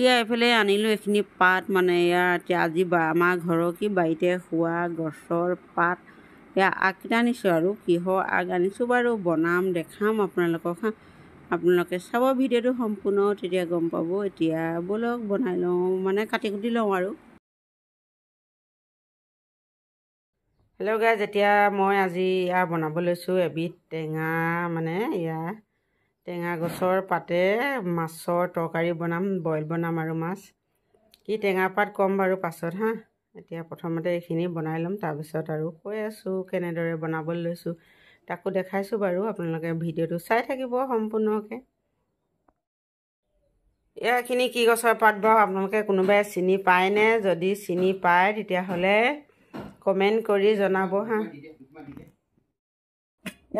ইয়াৰ এইফালে আনিলোঁ এইখিনি পাত মানে ইয়াত আজি আমাৰ ঘৰৰ কি বাৰীতে হোৱা গছৰ পাত এয়া আগকেইটা আনিছোঁ আৰু কিহৰ আগ আনিছোঁ বাৰু বনাম দেখাম আপোনালোকক হা। আপোনালোকে চাব ভিডিঅ'টো সম্পূৰ্ণ, তেতিয়া গম পাব। এতিয়া ব'লক বনাই লওঁ, মানে কাটি কুটি লওঁ আৰু। হেল্ল' গাইজ, এতিয়া মই আজি ইয়াৰ বনাব লৈছোঁ এবিধ টেঙা, মানে ইয়াৰ টেঙা গছৰ পাতে মাছৰ তৰকাৰী বনাম, বইল বনাম আৰু মাছ। কি টেঙা পাত ক'ম বাৰু পাছত হা। এতিয়া প্ৰথমতে এইখিনি বনাই ল'ম, তাৰপিছত আৰু কৈ আছোঁ কেনেদৰে বনাবলৈ লৈছোঁ তাকো দেখাইছোঁ বাৰু। আপোনালোকে ভিডিঅ'টো চাই থাকিব সম্পূৰ্ণকৈ। এইখিনি কি গছৰ পাত বাৰু আপোনালোকে কোনোবাই চিনি পায়নে? যদি চিনি পায় তেতিয়াহ'লে কমেণ্ট কৰি জনাব হা।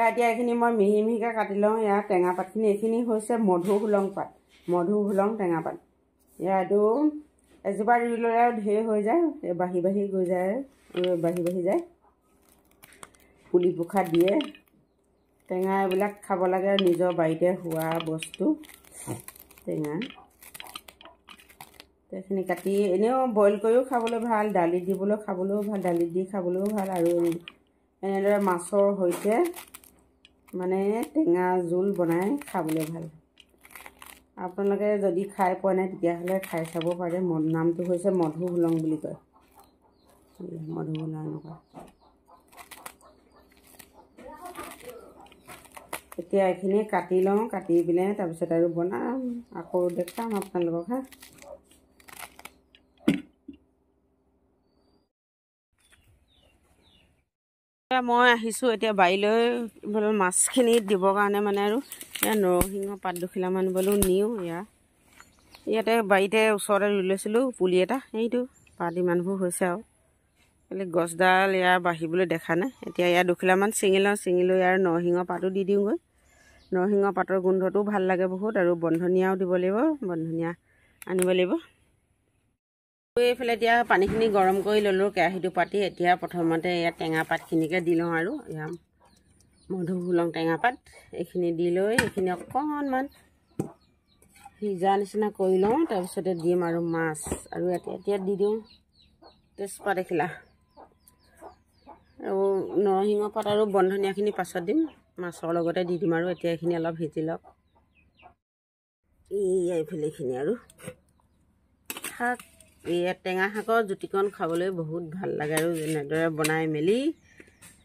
এতিয়া এইখিনি মই মিহি মিহিকৈ কাটি লওঁ। ইয়াৰ টেঙা পাতখিনি এইখিনি হৈছে মধুসোলং পাত, মধুসোলং টেঙা পাত। এইটো এজোপা ৰুই ল'লে আৰু ঢেৰ হৈ যায়, বাঢ়ি বাঢ়ি গৈ যায়, বাঢ়ি বাঢ়ি যায়, পুলি পোখা দিয়ে। টেঙা এইবিলাক খাব লাগে, নিজৰ বাৰীতে হোৱা বস্তু টেঙা। এইখিনি কাটি এনেও বইল কৰিও খাবলৈ ভাল, দালিত দিবলৈ খাবলৈও ভাল, দালিত দি খাবলৈও ভাল, আৰু এনেদৰে মাছৰ সৈতে মানে টেঙা জোল বনাই খাবলৈ ভাল। আপোনালোকে যদি খাই পোৱা নাই তেতিয়াহ'লে খাই চাব পাৰে। নামটো হৈছে মধুসোলং বুলি কয়, মধুসোলং এনেকুৱা। এতিয়া এইখিনি কাটি লওঁ, কাটি পিনে তাৰপিছত আৰু বনাম, আকৌ দেখাম আপোনালোকক হা। মই আহিছোঁ এতিয়া বাৰীলৈ মাছখিনি দিবৰ কাৰণে, মানে আৰু এয়া নৰসিংহ পাত দুখিলামান বোলো নিওঁ। ইয়াতে বাৰীতে ওচৰতে ৰুই লৈছিলোঁ পুলি এটা, এইটো পাত ইমানবোৰ হৈছে আৰু খালি গছডাল ইয়াৰ বাঢ়িবলৈ দেখা নাই। এতিয়া ইয়াৰ দুখিলামান ছিঙি লওঁ, ছিঙি লৈ ইয়াৰ নৰসিংহ পাতো দি দিওঁগৈ। নৰসিংহ পাতৰ গোন্ধটোও ভাল লাগে বহুত, আৰু বনধনিয়াও দিব লাগিব, বনধনিয়া আনিব লাগিব। এইফালে এতিয়া পানীখিনি গৰম কৰি ল'লোঁ কেৰাহীটো পাতি। এতিয়া প্ৰথমতে ইয়াত টেঙা পাতখিনিকে দি লওঁ, আৰু এয়া মধুসোলং টেঙা পাত এইখিনি দি লৈ এইখিনি অকণমান সিজা নিচিনা কৰি লওঁ, তাৰপিছতে দিম আৰু মাছ। আৰু এতিয়া দি দিওঁ তেজপাত এখিলা, আৰু নৰসিংহ পাত আৰু বনধনিয়াখিনি পাছত দিম, মাছৰ লগতে দি দিম। আৰু এতিয়া এইখিনি অলপ সিজি লওক। এইফালে এইখিনি আৰু শাক, ইয়াত টেঙা শাকৰ জুতিকণ খাবলৈ বহুত ভাল লাগে, আৰু যেনেদৰে বনাই মেলি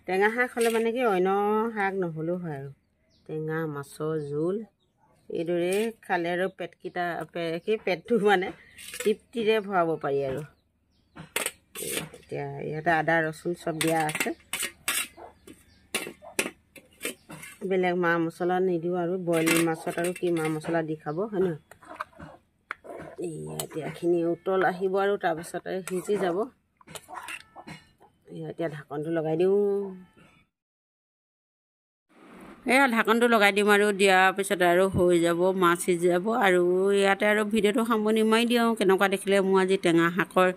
টেঙা শাক হ'লে মানে কি অন্য শাক নহ'লেও হয়, আৰু টেঙা মাছৰ জোল এইদৰে খালে আৰু পেটটো মানে তৃপ্তিৰে ভৰাব পাৰি আৰু। এতিয়া ইয়াতে আদা ৰচুন চব দিয়া আছে, বেলেগ মা মছলা নিদিওঁ, আৰু বইল মাছত আৰু কি মা মছলা দি খাব হয় নহয়। এতিয়া এইখিনি উতল আহিব আৰু তাৰপিছতে সিজি যাব। এতিয়া ঢাকনটো লগাই দিওঁ। এয়া ঢাকনটো লগাই দিম, আৰু দিয়াৰ পিছত আৰু হৈ যাব, মাছ সিজি যাব। আৰু ইয়াতে আৰু ভিডিঅ'টো সামৰণি মাৰি দিওঁ। কেনেকুৱা দেখিলে মোৰ আজি টেঙা শাকৰ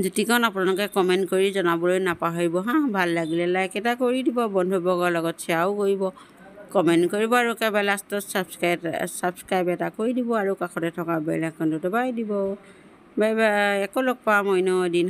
জুতিকণ আপোনালোকে কমেণ্ট কৰি জনাবলৈ নাপাহৰিব হা। ভাল লাগিলে লাইক এটা কৰি দিব, বন্ধুবৰ্গৰ লগত শ্বেয়াৰো কৰিব, কমেণ্ট কৰিব, আৰু একেবাৰে লাষ্টত ছাবস্ক্ৰাইব এটা কৰি দিব, আৰু কাষতে থকা বেল আইকনটো দবাই দিব। বাই বাই, আকৌ লগ পাম অন্য এদিন।